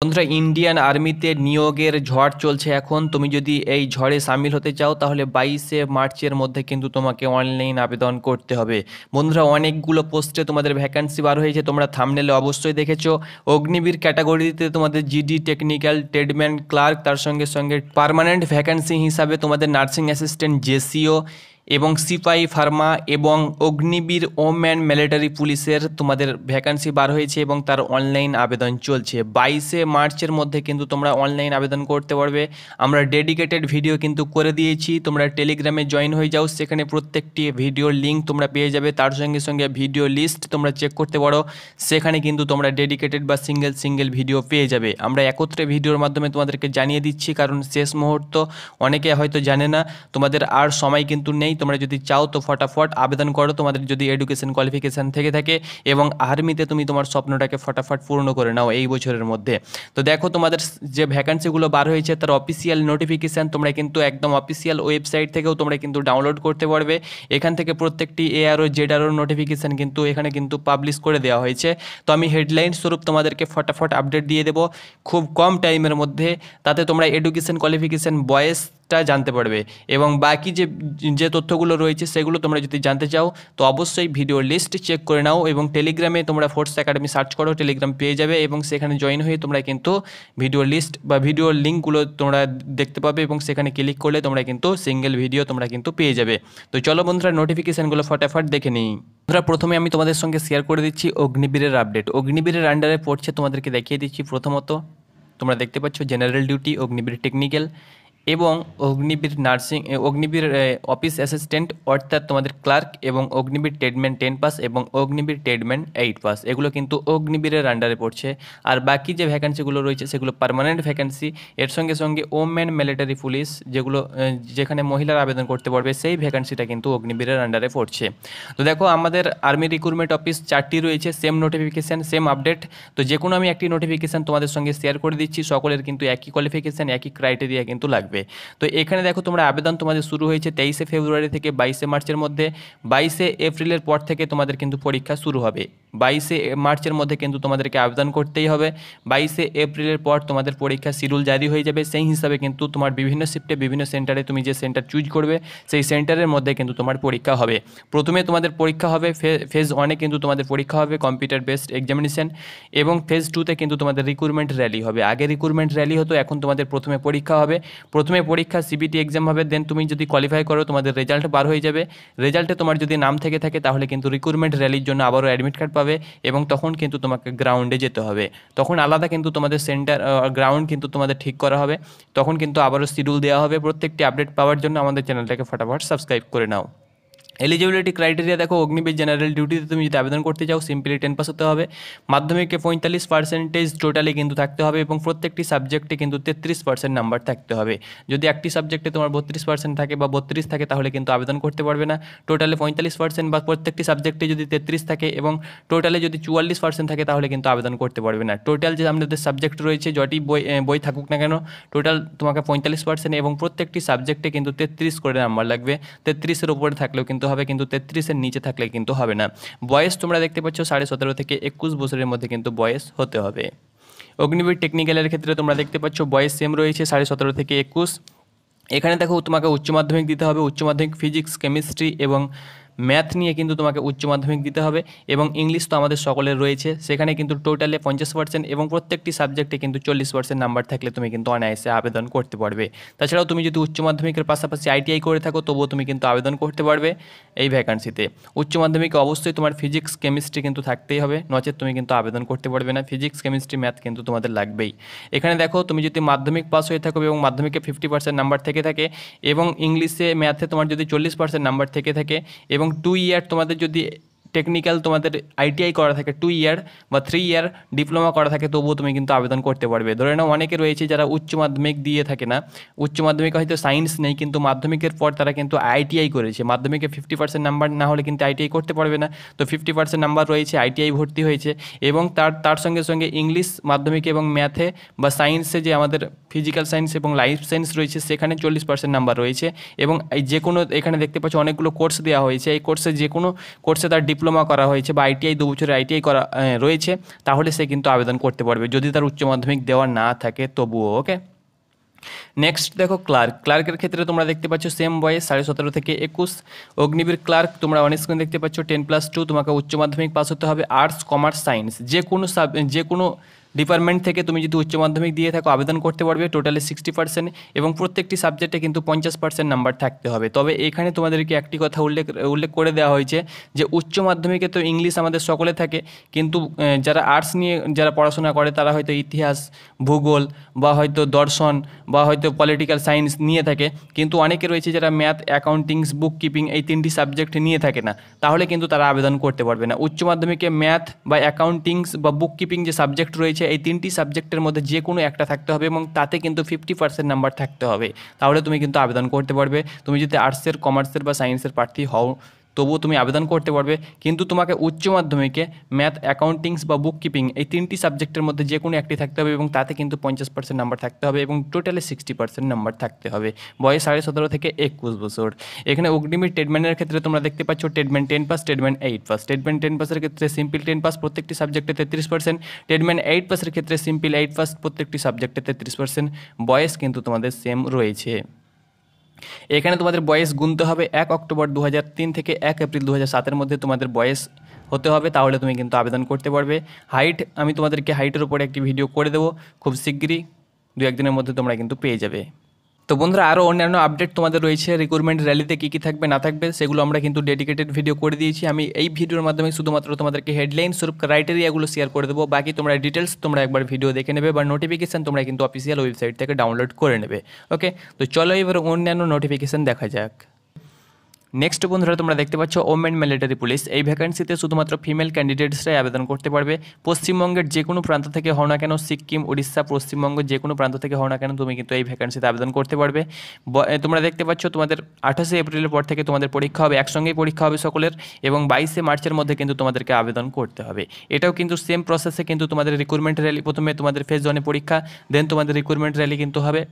বন্ধুরা, ইন্ডিয়ান আর্মিতে নিয়োগের ঝড় চলছে এখন। তুমি যদি এই ঝড়ে সামিল হতে চাও তাহলে 22শে মার্চের মধ্যে কিন্তু তোমাকে অনলাইন আবেদন করতে হবে। বন্ধুরা, অনেকগুলো পোস্টে তোমাদের ভ্যাকান্সি বার হয়েছে, তোমরা থাম্বনেলে অবশ্যই দেখেছো। অগ্নিবীর ক্যাটাগরিতে তোমাদের জিডি, টেকনিক্যাল, ট্রেডম্যান, ক্লার্ক, তার সঙ্গে সঙ্গে পার্মানেন্ট ভ্যাকান্সি হিসাবে তোমাদের নার্সিং অ্যাসিস্ট্যান্ট, জেসিও এবং সিপাহি ফার্মা এবং অগ্নিবীর ওম্যান মিলিটারি পুলিশের তোমাদের ভ্যাকান্সি বার হয়েছে এবং তার অনলাইন আবেদন চলছে। 22শে মার্চের মধ্যে কিন্তু তোমরা অনলাইন আবেদন করতে পারবে। আমরা ডেডিকেটেড ভিডিও কিন্তু করে দিয়েছি, তোমরা টেলিগ্রামে জয়েন হয়ে যাও, সেখানে প্রত্যেকটি ভিডিওর লিঙ্ক তোমরা পেয়ে যাবে। তার সঙ্গে সঙ্গে ভিডিও লিস্ট তোমরা চেক করতে পারো, সেখানে কিন্তু তোমরা ডেডিকেটেড বা সিঙ্গেল ভিডিও পেয়ে যাবে। আমরা একত্রে ভিডিওর মাধ্যমে তোমাদেরকে জানিয়ে দিচ্ছি, কারণ শেষ মুহূর্ত, অনেকে হয়তো জানে না, তোমাদের আর সময় কিন্তু নেই। তোমরা যদি চাও তো ফটাফট আবেদন করো, তোমাদের যদি এডুকেশন কোয়ালিফিকেশান থেকে থাকে এবং আর্মিতে তুমি তোমার স্বপ্নটাকে ফটাফট পূর্ণ করে নাও এই বছরের মধ্যে। তো দেখো, তোমাদের যে ভ্যাকান্সিগুলো বার হয়েছে তার অফিসিয়াল নোটিফিকেশান তোমরা কিন্তু একদম অফিসিয়াল ওয়েবসাইট থেকেও তোমরা কিন্তু ডাউনলোড করতে পারবে। এখান থেকে প্রত্যেকটি এআরও জেডআরও নোটিফিকেশান কিন্তু এখানে কিন্তু পাবলিশ করে দেওয়া হয়েছে। তো আমি হেডলাইন স্বরূপ তোমাদেরকে ফটাফট আপডেট দিয়ে দেবো খুব কম টাইমের মধ্যে, তাতে তোমরা এডুকেশন কোয়ালিফিকেশান বয়েসটা জানতে পারবে এবং বাকি যে তথ্যগুলো রয়েছে সেগুলো তোমরা যদি জানতে চাও তো অবশ্যই ভিডিও লিস্ট চেক করে নাও এবং টেলিগ্রামে তোমরা ফোর্স একাডেমি সার্চ করো, টেলিগ্রাম পেয়ে যাবে এবং সেখানে জয়েন হয়ে তোমরা কিন্তু ভিডিও লিস্ট বা ভিডিও লিঙ্কগুলো তোমরা দেখতে পাবে এবং সেখানে ক্লিক করলে তোমরা কিন্তু সিঙ্গেল ভিডিও তোমরা কিন্তু পেয়ে যাবে। তো চলো বন্ধুরা, নোটিফিকেশানগুলো ফটাফট দেখে নিই। বন্ধুরা, প্রথমে আমি তোমাদের সঙ্গে শেয়ার করে দিচ্ছি অগ্নিবীরের আপডেট। অগ্নিবীরের আন্ডারে পড়ছে, তোমাদেরকে দেখিয়ে দিচ্ছি। প্রথমত তোমরা দেখতে পাচ্ছ জেনারেল ডিউটি, অগ্নিবীর টেকনিক্যাল এবং Agniveer nursing, Agniveer office assistant অর্থাৎ তোমাদের ক্লার্ক এবং অগ্নিবীর ট্রেডম্যান 10 পাস এবং অগ্নিবীর ট্রেডম্যান 8 পাস, এগুলো কিন্তু অগ্নিবীরের আন্ডারে পড়ছে। আর বাকি যে ভ্যাকান্সিগুলো রয়েছে সেগুলো পার্মানেন্ট ভ্যাকান্সি। এর সঙ্গে সঙ্গে ওমেন মিলিটারি পুলিশ, যেগুলো যেখানে মহিলারা আবেদন করতে পারবে, সেই ভ্যাকান্সিটা কিন্তু অগ্নিবীরের আন্ডারে পড়ছে। তো দেখো, আমাদের আর্মি রিক্রুটমেন্ট অফিস 4টি রয়েছে, সেম নোটিফিকেশান সেম আপডেট। তো যে কোনো আমি একটি নোটিফিকেশান তোমাদের সঙ্গে শেয়ার করে দিচ্ছি, সকলের কিন্তু একই কোয়ালিফিকেশান, একই ক্রাইটেরিয়া কিন্তু লাগবে। তো এখানে দেখো, তোমরা আবেদন তোমাদের শুরু হয়েছে 23শে ফেব্রুয়ারি থেকে 22শে মার্চের মধ্যে। 22শে এপ্রিলের পর থেকে তোমাদের কিন্তু পরীক্ষা শুরু হবে। 22শে মার্চের মধ্যে কিন্তু তোমাদেরকে আবেদন করতেই হবে। 22শে এপ্রিলের পর তোমাদের পরীক্ষা শিডিউল জারি হয়ে যাবে। সেই হিসাবে কিন্তু তোমার বিভিন্ন শিফটে বিভিন্ন সেন্টারে তুমি যে সেন্টার চুজ করবে সেই সেন্টারের মধ্যে কিন্তু তোমার পরীক্ষা হবে। প্রথমে তোমাদের পরীক্ষা হবে ফেজ 1-এ কিন্তু তোমাদের পরীক্ষা হবে কম্পিউটার বেসড এক্সামিনেশন এবং ফেজ 2-তে কিন্তু তোমাদের রিক্রুটমেন্ট র্যালি হবে। আগে রিক্রুটমেন্ট র্যালি হতো, এখন তোমাদের প্রথমে পরীক্ষা হবে। প্রথমে পরীক্ষা সিবিটি এক্সাম হবে, দেন তুমি যদি কোয়ালিফাই করো তোমাদের রেজাল্ট বার হয়ে যাবে। রেজাল্টে তোমার যদি নাম থেকে থাকে তাহলে কিন্তু রিক্রুটমেন্ট র্যালির জন্য আবারও অ্যাডমিট কার্ড পাবে এবং তখন কিন্তু তোমাকে গ্রাউন্ডে যেতে হবে। তখন আলাদা কিন্তু তোমাদের সেন্টার গ্রাউন্ড কিন্তু তোমাদের ঠিক করা হবে। তখন কিন্তু আবারও শিডিউল দেওয়া হবে। প্রত্যেকটি আপডেট পাওয়ার জন্য আমাদের চ্যানেলটাকে ফটাফট সাবস্ক্রাইব করে নাও। এলিজিবিলিটি ক্রাইটেরিয়া দেখো, অগ্নিবীর জেনারেল ডিউটিতে তুমি যদি আবেদন করতে চাও সিম্পলি 10 পাস হতে হবে। মাধ্যমিকে 45% টোটালি কিন্তু থাকতে হবে এবং প্রত্যেকটি সাবজেক্টে কিন্তু 33% নাম্বার থাকতে হবে। যদি একটি সাবজেক্টে তোমার 32% থাকে বা 32 থাকে তাহলে কিন্তু আবেদন করতে পারবে না। টোটালে 45% বা প্রত্যেকটি সাবজেক্টে যদি 33 থাকে এবং টোটালে যদি 44% থাকে তাহলে কিন্তু আবেদন করতে পারবে না। টোটাল যে আমাদের সাবজেক্ট রয়েছে, যটি বই থাকুক না কেন, টোটাল তোমাকে 45% এবং প্রত্যেকটি সাবজেক্টে কিন্তু 33 করে নাম্বার লাগবে। 33-এর উপরে থাকলেও কিন্তু হবে, কিন্তু 33-এর নিচে থাকলে কিন্তু হবে না। বয়স তোমরা দেখতে পাচ্ছ 17.5 থেকে 21 বছরের মধ্যে কিন্তু বয়স হতে হবে। অগ্নিবীর টেকনিক্যালের ক্ষেত্রে তোমরা দেখতে পাচ্ছ বয়স সেম রয়েছে 17.5 থেকে 21। এখানে দেখো, তোমাকে উচ্চ মাধ্যমিক দিতে হবে। উচ্চ মাধ্যমিক ফিজিক্স, কেমিস্ট্রি এবং ম্যাথ নিয়ে কিন্তু তোমাকে উচ্চ মাধ্যমিক দিতে হবে এবং ইংলিশ তো আমাদের সকলের রয়েছে। সেখানে কিন্তু টোটালে 50% এবং প্রত্যেকটি সাবজেক্টে কিন্তু 40% নাম্বার থাকলে তুমি কিন্তু অনায়াসে আবেদন করতে পারবে। তাছাড়াও তুমি যদি উচ্চ মাধ্যমিকের পাশাপাশি আইটিআই করে থাকো তবুও তুমি কিন্তু আবেদন করতে পারবে এই ভ্যাকান্সিতে। উচ্চ মাধ্যমিকে অবশ্যই তোমার ফিজিক্স কেমিস্ট্রি কিন্তু থাকতেই হবে, নচেত তুমি কিন্তু আবেদন করতে পারবে না। ফিজিক্স কেমিস্ট্রি ম্যাথ কিন্তু তোমাদের লাগবেই। এখানে দেখো, তুমি যদি মাধ্যমিক পাস হয়ে থাকো এবং মাধ্যমিকে 50% নাম্বার থেকে থাকে এবং ইংলিশে ম্যাথে তোমার যদি 40% নাম্বার থেকে থাকে এবং 2 ইয়ার তোমাদের যদি টেকনিক্যাল তোমাদের আইটিআই করা থাকে 2 ইয়ার বা 3 ইয়ার ডিপ্লোমা করা থাকে তবুও তুমি কিন্তু আবেদন করতে পারবে। ধরে নাও অনেকে রয়েছে যারা উচ্চ মাধ্যমিক দিয়ে থাকে না, উচ্চ মাধ্যমিকে হয়তো সায়েন্স নেই কিন্তু মাধ্যমিকের পর তারা কিন্তু আইটিআই করেছে। মাধ্যমিকে 50% নাম্বার না হলে কিন্তু আইটিআই করতে পারবে না। তো 50% নাম্বার রয়েছে, আইটিআই ভর্তি হয়েছে এবং তার সঙ্গে সঙ্গে ইংলিশ মাধ্যমিকে এবং ম্যাথে বা সায়েন্সে যে আমাদের ফিজিক্যাল সায়েন্স এবং লাইফ সায়েন্স রয়েছে সেখানে 40% নাম্বার রয়েছে এবং এই যে কোনো এখানে দেখতে পাচ্ছ অনেকগুলো কোর্স দেওয়া হয়েছে। এই কোর্সে যে কোনো কোর্সে তার ডিপ্লোমা ডিপ্লোমা করা হয়েছে বা আইটিআই 2 বছরের আইটিআই করা রয়েছে, তাহলে সে কিন্তু আবেদন করতে পারবে, যদি তার উচ্চ মাধ্যমিক দেওয়া না থাকে তবুও। ওকে, নেক্সট দেখো ক্লার্কের ক্ষেত্রে তোমরা দেখতে পাচ্ছ সেম বয়স 17.5 থেকে 21। অগ্নিবীর ক্লার্ক তোমরা অন স্ক্রিন দেখতে পাচ্ছ 10+2, তোমাকে উচ্চ মাধ্যমিক পাস হতে হবে। আর্টস, কমার্স, সায়েন্স যে কোনো ডিপার্টমেন্ট থেকে তুমি যদি উচ্চ মাধ্যমিক দিয়ে থাকো আবেদন করতে পারবে। টোটালি 60% এবং প্রত্যেকটি সাবজেক্টে কিন্তু 50% নাম্বার থাকতে হবে। তবে এখানে তোমাদেরকে একটি কথা উল্লেখ করে দেওয়া হয়েছে যে উচ্চ মাধ্যমিকে তো ইংলিশ আমাদের সকলে থাকে, কিন্তু যারা আর্টস নিয়ে যারা পড়াশোনা করে তারা হয়তো ইতিহাস, ভূগোল বা হয়তো দর্শন বা হয়তো পলিটিক্যাল সায়েন্স নিয়ে থাকে, কিন্তু অনেকে রয়েছে যারা ম্যাথ, অ্যাকাউন্টিংস, বুক কিপিং এই 3টি সাবজেক্ট নিয়ে থাকে না, তাহলে কিন্তু তারা আবেদন করতে পারবে না। উচ্চ মাধ্যমিকে ম্যাথ বা অ্যাকাউন্টিংস বা বুক কিপিং যে সাবজেক্ট রয়েছে এই 3টি সাবজেক্টের মধ্যে যে কোনো একটা থাকতে হবে এবং তাতে কিন্তু 50% নাম্বার থাকতে হবে, তাহলে তুমি কিন্তু আবেদন করতে পারবে। তুমি যদি আর্টসের, কমার্সের বা সায়েন্সের প্রার্থী হও তবুও তুমি আবেদন করতে পারবে, কিন্তু তোমাকে উচ্চ মাধ্যমিকে ম্যাথ, অ্যাকাউন্টিংস বা বুক কিপিং এই 3টি সাবজেক্টের মধ্যে যে কোনো একটি থাকতে হবে এবং তাতে কিন্তু 50% নাম্বার থাকতে হবে এবং টোটালি 60% নাম্বার থাকতে হবে। বয়স 17.5 থেকে 21 বছর। এখানে অগ্নিবীর ট্রেডম্যানের ক্ষেত্রে তোমরা দেখতে পাচ্ছ tradesman 10 pass, tradesman 8 pass. Tradesman 10 পাসের ক্ষেত্রে সিম্পল 10 পাস প্রত্যেকটি সাবজেক্টে 33%, ট্রেডম্যান 8 পাসের ক্ষেত্রে সিম্পল 8 পাস প্রত্যেকটি সাবজেক্টে 33%। বয়স কিন্তু তোমাদের সেম রয়েছে। এখানে তোমাদের বয়স গুনতে হবে 1 অক্টোবর 2003 থেকে 1 এপ্রিল 2007 মধ্যে তোমাদের বয়স হতে হবে, তাহলে তুমি কিন্তু আবেদন করতে পারবে। হাইট আমি তোমাদেরকে হাইটের উপরে একটি ভিডিও করে দেবো খুব শিগগিরই, 2-1 দিনের মধ্যে তোমরা কিন্তু পেয়ে যাবে। তো বন্ধুরা আরও অন্যান্য আপডেট তোমাদের রয়েছে, রিক্রুটমেন্ট র্যালিতে কী কী থাকবে না থাকবে সেগুলো আমরা কিন্তু ডেডিকেটেড ভিডিও করে দিয়েছি। আমি এই ভিডিওর মাধ্যমে শুধুমাত্র তোমাদেরকে হেডলাইন স্বরূপ ক্রাইটেরিয়াগুলো শেয়ার করে দেবো, বাকি তোমরা ডিটেলস তোমরা একবার ভিডিও দেখে নেবে বা নোটিফিকেশান তোমরা কিন্তু অফিসিয়াল ওয়েবসাইট থেকে ডাউনলোড করে নেবে। ওকে, তো চলো এবার অন্যান্য নোটিফিকেশান দেখা যাক। নেক্সট বন্ধুরা তোমরা দেখতে পাচ্ছ ওমেন মিলিটারি পুলিশ, এই ভ্যাকেন্সিতে শুধুমাত্র ফিমেল ক্যান্ডিডেটসরাই আবেদন করতে পারবে। পশ্চিমবঙ্গের যে কোনো প্রান্ত থেকে হও না কেন, সিকিম, উড়িষ্যা, পশ্চিমবঙ্গ যে কোনো প্রান্ত থেকে হও না কেন তুমি কিন্তু এই ভ্যাকেন্সিতে আবেদন করতে পারবে। তোমরা দেখতে পাচ্ছ তোমাদের 28 এপ্রিলের পর থেকে তোমাদের পরীক্ষা হবে, একসঙ্গেই পরীক্ষা হবে সকলের, এবং 22 মার্চের মধ্যে কিন্তু তোমাদেরকে আবেদন করতে হবে। এটাও কিন্তু সেম প্রসেসে কিন্তু তোমাদের রিক্রুটমেন্ট র্যালি, প্রথমে তোমাদের ফেজ 1-এ পরীক্ষা, দেন তোমাদের রিক্রুটমেন্ট র্যালি কিন্তু হবে,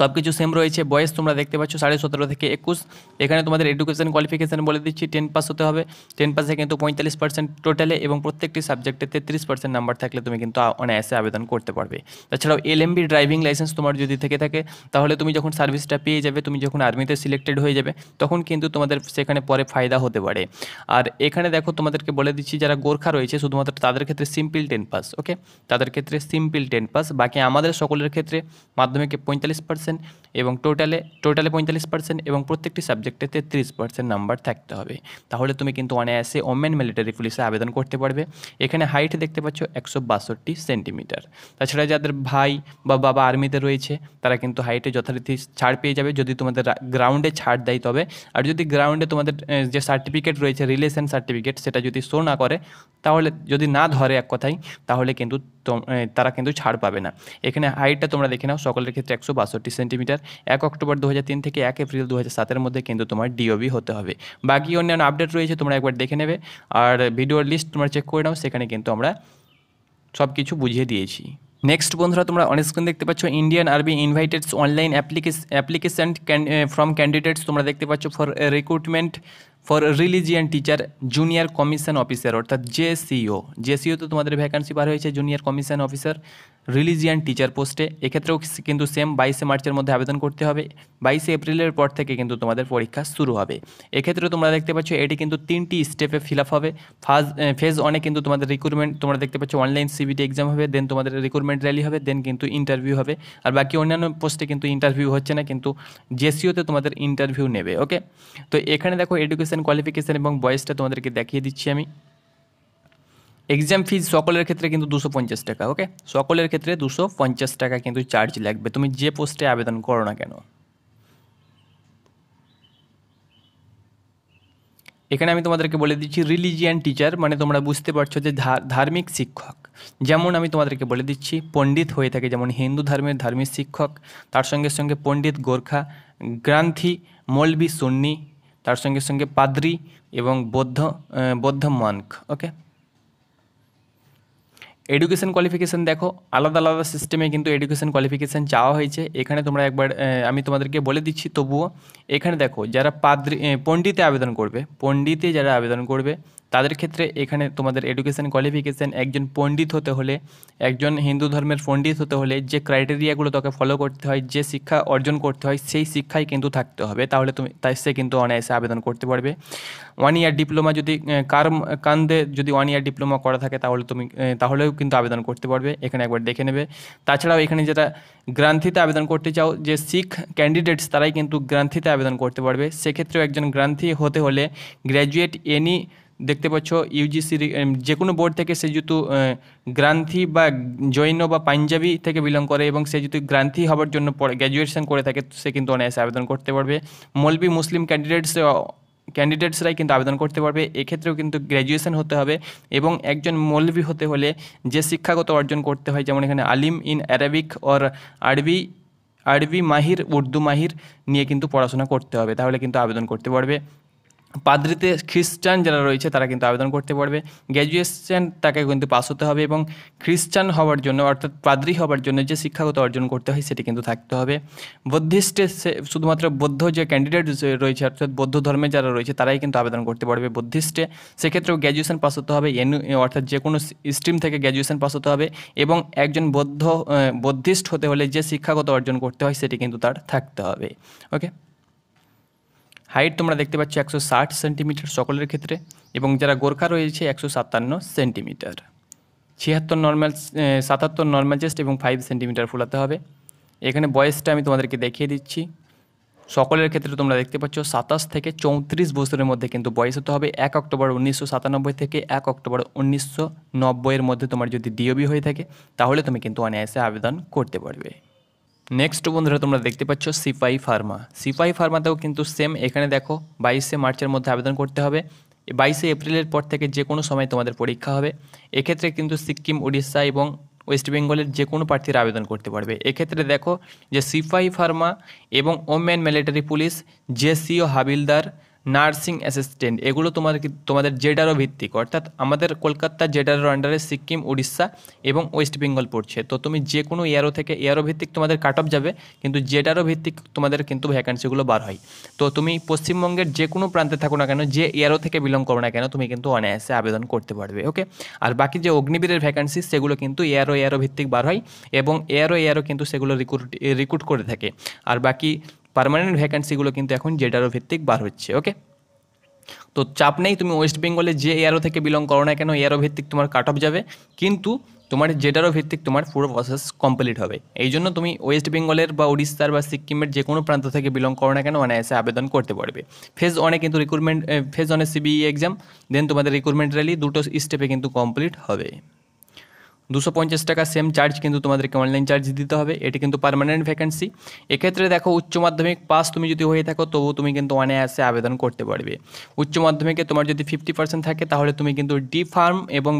সব কিছু সেম রয়েছে। বয়স তোমরা দেখতে পাচ্ছ 17.5 থেকে 21। এখানে তোমাদের এডুকেশন কোয়ালিফিকেশান বলে দিচ্ছি 10 পাস হতে হবে। 10 পাসে কিন্তু 45% টোটালে এবং প্রত্যেকটি সাবজেক্টে 33% নাম্বার থাকলে তুমি কিন্তু অনায়াসে আবেদন করতে পারবে। তাছাড়াও এলএমবি ড্রাইভিং লাইসেন্স তোমার যদি থেকে থাকে, তাহলে তুমি যখন সার্ভিসটা পেয়ে যাবে, তুমি যখন আর্মিতে সিলেক্টেড হয়ে যাবে, তখন কিন্তু তোমাদের সেখানে পরে ফায়দা হতে পারে। আর এখানে দেখো তোমাদেরকে বলে দিচ্ছি যারা গোর্খা রয়েছে শুধুমাত্র তাদের ক্ষেত্রে সিম্পল 10 পাস। ওকে, তাদের ক্ষেত্রে সিম্পল 10 পাস, বাকি আমাদের সকলের ক্ষেত্রে মাধ্যমিকে 45% এবং টোটালে 45% এবং প্রত্যেকটি সাবজেক্টে 33% নাম্বার থাকতে হবে, তাহলে তুমি কিন্তু অনায়াসে ওমেন মিলিটারি পুলিশে আবেদন করতে পারবে। এখানে হাইট দেখতে পাচ্ছ 162 সেন্টিমিটার। তাছাড়া যাদের ভাই বা বাবা আর্মিতে রয়েছে তারা কিন্তু হাইটে যথারীতি ছাড় পেয়ে যাবে যদি তোমাদের গ্রাউন্ডে ছাড় দেয় তবে, আর যদি গ্রাউন্ডে তোমাদের যে সার্টিফিকেট রয়েছে রিলেশন সার্টিফিকেট সেটা যদি শো না করে, তাহলে যদি না ধরে এক কথায়, তাহলে কিন্তু তারা কিন্তু ছাড় পাবে না। এখানে হাইটটা তোমরা দেখে নাও, সকলের ক্ষেত্রে 162 সেন্টিমিটার। 1 অক্টোবর 2003 থেকে 1 এপ্রিল 2007 মধ্যে কিন্তু তোমার ডিওবি হতে হবে। বাকি অন্যান্য আপডেট রয়েছে তোমরা একবার দেখে নেবে, আর ভিডিওর লিস্ট তোমরা চেক করে নাও, সেখানে কিন্তু আমরা সব কিছু বুঝিয়ে দিয়েছি। নেক্সট বন্ধুরা তোমরা অন স্ক্রিন দেখতে পাচ্ছ Indian army invites online application from candidates, তোমরা দেখতে পাচ্ছ for recruitment for religion teacher junior commission officer, অর্থাৎ জেসিও তো তোমাদের ভ্যাকান্সি বার হয়েছে junior commission officer religion teacher পোস্টে। এক্ষেত্রেও কিন্তু সেম 22 মার্চের মধ্যে আবেদন করতে হবে। 22 এপ্রিলের পর থেকে কিন্তু তোমাদের পরীক্ষা শুরু হবে। এক্ষেত্রে তোমরা দেখতে পাচ্ছ এটি কিন্তু 3টি স্টেপে ফিল আপ হবে। ফেজ 1-এ কিন্তু তোমাদের রিক্রুটমেন্ট তোমরা দেখতে পাচ্ছ অনলাইন সিবিটি এক্সাম হবে, দেন তোমাদের রিক্রুটমেন্ট র্যালি হবে, দেন কিন্তু ইন্টারভিউ হবে। আর বাকি অন্যান্য পোস্টে কিন্তু ইন্টারভিউ হচ্ছে না, কিন্তু জেসিওতে তোমাদের ইন্টারভিউ নেবে। ওকে, তো এখানে দেখো এডুকেশন কোয়ালিফিকেশান এবং বয়সটা তোমাদেরকে দেখিয়ে দিচ্ছি আমি। এক্সাম ফিজ সকলের ক্ষেত্রে কিন্তু 250 টাকা। ওকে, সকলের ক্ষেত্রে 250 টাকা কিন্তু চার্জ লাগবে, তুমি যে পোস্টে আবেদন করো না কেন। এখানে আমি তোমাদেরকে বলে দিচ্ছি রিলিজিয়ান টিচার মানে তোমরা বুঝতে পারছো যে ধার্মিক শিক্ষক। যেমন আমি তোমাদেরকে বলে দিচ্ছি পণ্ডিত হয়ে থাকে, যেমন হিন্দু ধর্মের ধার্মিক শিক্ষক, তার সঙ্গে সঙ্গে পণ্ডিত গোর্খা, গ্রান্থি, মৌলবি সুন্নি, তার সঙ্গে সঙ্গে পাদ্রি এবং বৌদ্ধ মনক। ওকে, এডুকেশন কোয়ালিফিকেশান দেখো আলাদা আলাদা সিস্টেমে কিন্তু এডুকেশন কোয়ালিফিকেশান চাওয়া হয়েছে। এখানে তোমরা একবার আমি তোমাদেরকে বলে দিচ্ছি তবুও, এখানে দেখো যারা পণ্ডিতে আবেদন করবে, পণ্ডিতে যারা আবেদন করবে তাদের ক্ষেত্রে এখানে তোমাদের এডুকেশন কোয়ালিফিকেশান, একজন পণ্ডিত হতে হলে, একজন হিন্দু ধর্মের পণ্ডিত হতে হলে যে ক্রাইটেরিয়াগুলো তোকে ফলো করতে হয়, যে শিক্ষা অর্জন করতে হয়, সেই শিক্ষাই কিন্তু থাকতে হবে, তাহলে তুমি সে কিন্তু অনায়াসে আবেদন করতে পারবে। 1 ইয়ার ডিপ্লোমা যদি কান্দে যদি 1 ইয়ার ডিপ্লোমা করা থাকে তাহলে তুমি তাহলেও কিন্তু আবেদন করতে পারবে, এখানে একবার দেখে নেবে। তাছাড়াও এখানে যেটা গ্রান্থিতে আবেদন করতে চাও, যে শিখ ক্যান্ডিডেটস তারাই কিন্তু গ্রান্থিতে আবেদন করতে পারবে। সেক্ষেত্রেও একজন গ্রান্থি হতে হলে গ্র্যাজুয়েট এনি, দেখতে পাচ্ছ ইউজিসি যে কোনো বোর্ড থেকে সে যেহেতু গ্রান্থি বা জৈন বা পাঞ্জাবি থেকে বিলং করে এবং সে যদি গ্রান্থি হওয়ার জন্য গ্র্যাজুয়েশন করে থাকে সে কিন্তু অনায়াসে আবেদন করতে পারবে। মৌলবি মুসলিম ক্যান্ডিডেটসরাই কিন্তু আবেদন করতে পারবে, এক্ষেত্রেও কিন্তু গ্র্যাজুয়েশন হতে হবে এবং একজন মৌলবি হতে হলে যে শিক্ষাগত অর্জন করতে হয়, যেমন এখানে আলিম ইন অ্যারাবিক অর আরবি মাহির, উর্দু মাহির নিয়ে কিন্তু পড়াশোনা করতে হবে, তাহলে কিন্তু আবেদন করতে পারবে। পাদ্রিতে খ্রিস্টান যারা রয়েছে তারা কিন্তু আবেদন করতে পারবে, গ্র্যাজুয়েশন তাকে কিন্তু পাস হতে হবে এবং খ্রিস্টান হওয়ার জন্য অর্থাৎ পাদ্রি হওয়ার জন্য যে শিক্ষাগত অর্জন করতে হয় সেটি কিন্তু থাকতে হবে। বুদ্ধিস্টে শুধুমাত্র বৌদ্ধ যে ক্যান্ডিডেট রয়েছে অর্থাৎ বৌদ্ধ ধর্মে যারা রয়েছে তারাই কিন্তু আবেদন করতে পারবে বুদ্ধিস্টে, সেক্ষেত্রেও গ্র্যাজুয়েশন পাস হতে হবে, অর্থাৎ যে কোনো স্ট্রিম থেকে গ্র্যাজুয়েশন পাস হতে হবে এবং একজন বুদ্ধিস্ট হতে হলে যে শিক্ষাগত অর্জন করতে হয় সেটি কিন্তু তার থাকতে হবে। ওকে, হাইট তোমরা দেখতে পাচ্ছ 160 সেন্টিমিটার সকলের ক্ষেত্রে এবং যারা গোর্খা রয়েছে 157 সেন্টিমিটার, 77 নর্মাল চেস্ট এবং 5 সেন্টিমিটার ফুলাতে হবে। এখানে বয়সটা আমি তোমাদেরকে দেখিয়ে দিচ্ছি, সকলের ক্ষেত্রে তোমরা দেখতে পাচ্ছ 27 থেকে 34 বছরের মধ্যে কিন্তু বয়স হতে হবে। 1 অক্টোবর 1997 থেকে 1 অক্টোবর 1990 মধ্যে তোমার যদি ডিওবি হয়ে থাকে তাহলে তুমি কিন্তু অনায়াসে আবেদন করতে পারবে। নেক্সট বন্ধুরা তোমরা দেখতে পাচ্ছ সিপাহি ফার্মাতেও কিন্তু সেম, এখানে দেখো 22শে মার্চের মধ্যে আবেদন করতে হবে, 22শে এপ্রিলের পর থেকে যে কোনো সময় তোমাদের পরীক্ষা হবে। এক্ষেত্রে কিন্তু সিকিম, উড়িষ্যা এবং ওয়েস্ট বেঙ্গলের যে কোনো প্রার্থীরা আবেদন করতে পারবে। এক্ষেত্রে দেখো যে সিপাহি ফার্মা এবং ওমেন মিলিটারি পুলিশ, জেসিও হাবিলদার, নার্সিং অ্যাসিস্ট্যান্ট এগুলো তোমাদের জেডারও ভিত্তিক, অর্থাৎ আমাদের কলকাতা জেডারোর আন্ডারে সিকিম, উড়িষ্যা এবং ওয়েস্ট বেঙ্গল পড়ছে। তো তুমি যে কোনো এয়ারো ভিত্তিক তোমাদের কাট অফ যাবে, কিন্তু জেডারও ভিত্তিক তোমাদের কিন্তু ভ্যাকান্সিগুলো বার হয়। তো তুমি পশ্চিমবঙ্গের যে কোনো প্রান্তে থাকো না কেন, যে এয়ারো থেকে বিলং করো না কেন, তুমি কিন্তু অনায়াসে আবেদন করতে পারবে। ওকে, আর বাকি যে অগ্নিবীরের ভ্যাকান্সি সেগুলো কিন্তু এয়ারো ভিত্তিক বার হয় এবং এয়ারো কিন্তু সেগুলো রিক্রুট করে থাকে, আর বাকি পার্মানেন্ট ভ্যাকান্সিগুলো কিন্তু এখন জেডারও ভিত্তিক বার হচ্ছে। ওকে, তো চাপ নেই, তুমি ওয়েস্ট বেঙ্গলে যে এয়ারো থেকে বিলং করো না কেন এয়ারো ভিত্তিক তোমার কাট অফ যাবে, কিন্তু তোমার জেডারও ভিত্তিক তোমার পুরো প্রসেস কমপ্লিট হবে। এই জন্য তুমি ওয়েস্ট বেঙ্গলের বা উড়িষ্যার বা সিকিমের যে কোনো প্রান্ত থেকে বিলং করো না কেন অনায়াসে আবেদন করতে পারবে। ফেজ 1-এ কিন্তু ফেজ 1-এ সিবিই এক্সাম, দেন তোমাদের রিক্রুটমেন্ট র্যালি, দুটো স্টেপে কিন্তু কমপ্লিট হবে। 250 টাকা সেম চার্জ কিন্তু তোমাদেরকে অনলাইন চার্জ দিতে হবে, এটি কিন্তু পার্মানেন্ট ভ্যাকেন্সি। এক্ষেত্রে দেখো উচ্চ মাধ্যমিক পাস তুমি যদি হয়ে থাকো তবুও তুমি কিন্তু অনায়াসে আবেদন করতে পারবে। উচ্চ মাধ্যমিকে তোমার যদি 50% থাকে তাহলে তুমি কিন্তু ডি ফার্ম এবং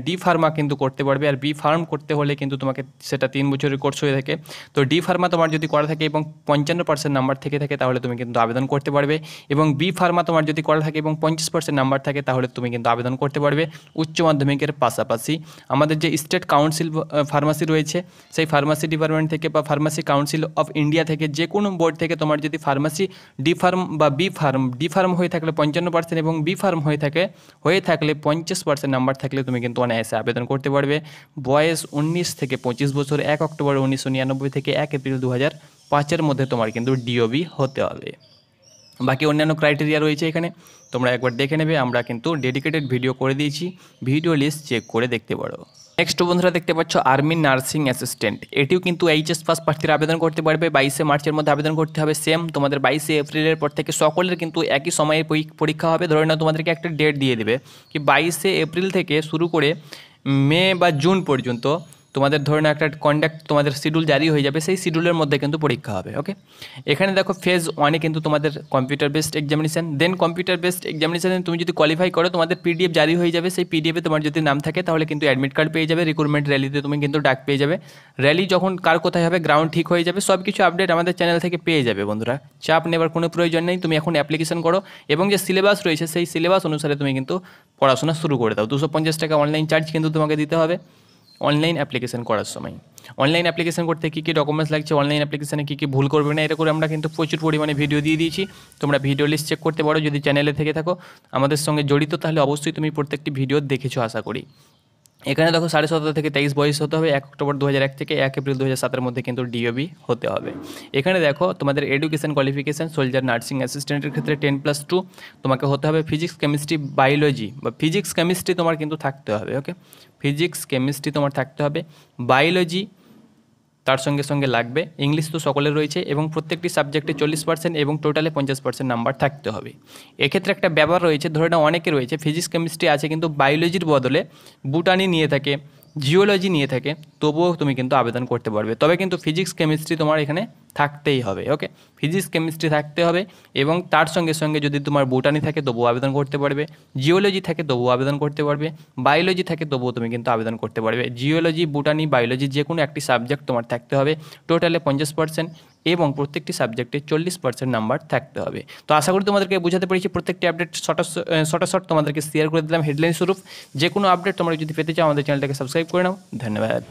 ডি ফার্মা কিন্তু করতে পারবে, আর বি ফার্ম করতে হলে কিন্তু তোমাকে সেটা 3 বছরের কোর্স হয়ে থাকে। তো ডি ফার্মা তোমার যদি করা থাকে এবং 55% নাম্বার থেকে থাকে তাহলে তুমি কিন্তু আবেদন করতে পারবে, এবং বি ফার্মা তোমার যদি করা থাকে এবং 50% নাম্বার থাকে তাহলে তুমি কিন্তু আবেদন করতে পারবে উচ্চ মাধ্যমিকের পাশাপাশি। আমাদের যে স্টেট কাউন্সিল ফার্মাসি রয়েছে সেই ফার্মাসি ডিপার্টমেন্ট থেকে বা ফার্মাসি কাউন্সিল অফ ইন্ডিয়া থেকে যে কোনো বোর্ড থেকে তোমার যদি ফার্মাসি ডি ফার্ম বা ডি ফার্ম হয়ে থাকলে 55% এবং বি ফার্ম হয়ে থাকলে 50% নাম্বার থাকলে তুমি কিন্তু অনায়াসে আবেদন করতে পারবে। বয়স 19 থেকে 25 বছর, 1 অক্টোবর 1999 থেকে 1 এপ্রিল 2005-এর মধ্যে তোমার কিন্তু ডিওবি হতে হবে। বাকি অন্যান্য ক্রাইটেরিয়া রয়েছে এখানে, তোমরা একবার দেখে নেবে, আমরা কিন্তু ডেডিকেটেড ভিডিও করে দিয়েছি, ভিডিও লিস্ট চেক করে দেখতে পারো। নেক্সট বন্ধুরা দেখতে পাচ্ছ আর্মি নার্সিং অ্যাসিস্ট্যান্ট, এটিও কিন্তু এইচএস পাস প্রার্থীরা আবেদন করতে পারবে। 22শে মার্চের মধ্যে আবেদন করতে হবে, সেম তোমাদের 22শে এপ্রিলের পর থেকে সকলের কিন্তু একই সময়ে পরীক্ষা হবে। ধরে নাও তোমাদেরকে একটা ডেট দিয়ে দেবে কি 22শে এপ্রিল থেকে শুরু করে মে বা জুন পর্যন্ত তোমাদের ধরে নাও একটা কন্ডাক্ট তোমাদের শিডিউল জারি হয়ে যাবে, সেই শিডিউলের মধ্যে কিন্তু পরীক্ষা হবে। ওকে, এখানে দেখো ফেজ 1-এ কিন্তু তোমাদের কম্পিউটার বেসড এক্সামিনেশান, দেন কম্পিউটার বেসড এক্সামিনেশানে তুমি যদি কোয়ালিফাই করো তোমাদের পিডিএফ জারি হয়ে যাবে, সেই পিডিএফে তোমার যদি নাম থাকে তাহলে কিন্তু অ্যাডমিট কার্ড পেয়ে যাবে, রিক্রুটমেন্ট র্যালিতে তুমি কিন্তু ডাক পেয়ে যাবে। র্যালি যখন কার কোথায় হবে, গ্রাউন্ড ঠিক হয়ে যাবে, সব কিছু আপডেট আমাদের চ্যানেল থেকে পেয়ে যাবে। বন্ধুরা চাপ নেবার কোনো প্রয়োজন নেই, তুমি এখন অ্যাপ্লিকেশন করো এবং যে সিলেবাস রয়েছে সেই সিলেবাস অনুসারে তুমি কিন্তু পড়াশোনা শুরু করে দাও। 250 টাকা অনলাইন চার্জ কিন্তু তোমাকে দিতে হবে। অনলাইন অ্যাপ্লিকেশন করার সময়। অনলাইন অ্যাপ্লিকেশন করতে কী কী ডকুমেন্টস লাগছে, অনলাইন অ্যাপ্লিকেশনে কী কী ভুল করবে না, এটা করে আমরা কিন্তু প্রচুর পরিমাণে ভিডিও দিয়ে দিয়েছি। তোমরা ভিডিও লিস্ট চেক করতে পারো, যদি চ্যানেলে থেকে থাকো আমাদের সঙ্গে জড়িত তাহলে অবশ্যই তুমি প্রত্যেকটি ভিডিও দেখেছো আশা করি। এখানে দেখো 17.5 থেকে 23 বয়স হতে হবে, 1 অক্টোবর 2001 থেকে 1 এপ্রিল 2007 মধ্যে কিন্তু ডিওবি হতে হবে। এখানে দেখো তোমাদের এডুকেশন কোয়ালিফিকেশান সোলজার নার্সিং অ্যাসিস্ট্যান্টের ক্ষেত্রে 10+2 তোমাকে হতে হবে। ফিজিক্স কেমিস্ট্রি বায়োলজি বা ফিজিক্স কেমিস্ট্রি তোমার কিন্তু থাকতে হবে। ওকে, ফিজিক্স কেমিস্ট্রি তোমার থাকতে হবে, বায়োলজি তার সঙ্গে সঙ্গে লাগবে, ইংলিশ তো সকলের রয়েছে এবং প্রত্যেকটি সাবজেক্টে 40% এবং টোটালে 50% নাম্বার থাকতে হবে। এক্ষেত্রে একটা ব্যাপার রয়েছে, ধরে নাও অনেকে রয়েছে ফিজিক্স কেমিস্ট্রি আছে কিন্তু বায়োলজির বদলে বুটানি নিয়ে থাকে, জিওলজি নিয়ে থাকে, তবুও তুমি কিন্তু আবেদন করতে পারবে। তবে কিন্তু ফিজিক্স কেমিস্ট্রি তোমার এখানে থাকতেই হবে। ওকে, ফিজিক্স কেমিস্ট্রি থাকতে হবে এবং তার সঙ্গে সঙ্গে যদি তোমার বোটানি থাকে তবুও আবেদন করতে পারবে, জিওলজি থাকে তবুও আবেদন করতে পারবে, বায়োলজি থাকে তবুও তুমি কিন্তু আবেদন করতে পারবে। জিওলজি, বোটানি, বায়োলজি যে কোনো একটি সাবজেক্ট তোমার থাকতে হবে, টোটালে 50% এবং প্রত্যেকটি সাবজেক্টে 40% নাম্বার থাকতে হবে। তো আশা করি তোমাদেরকে বোঝাতে পেরেছি, প্রত্যেকটি আপডেট শর্ট তোমাদেরকে শেয়ার করে দিলাম হেডলাইন স্বরূপ। যে কোনো আপডেট তোমরা যদি পেতে চাও আমাদের চ্যানেলটাকে সাবস্ক্রাইব করে নাও। ধন্যবাদ।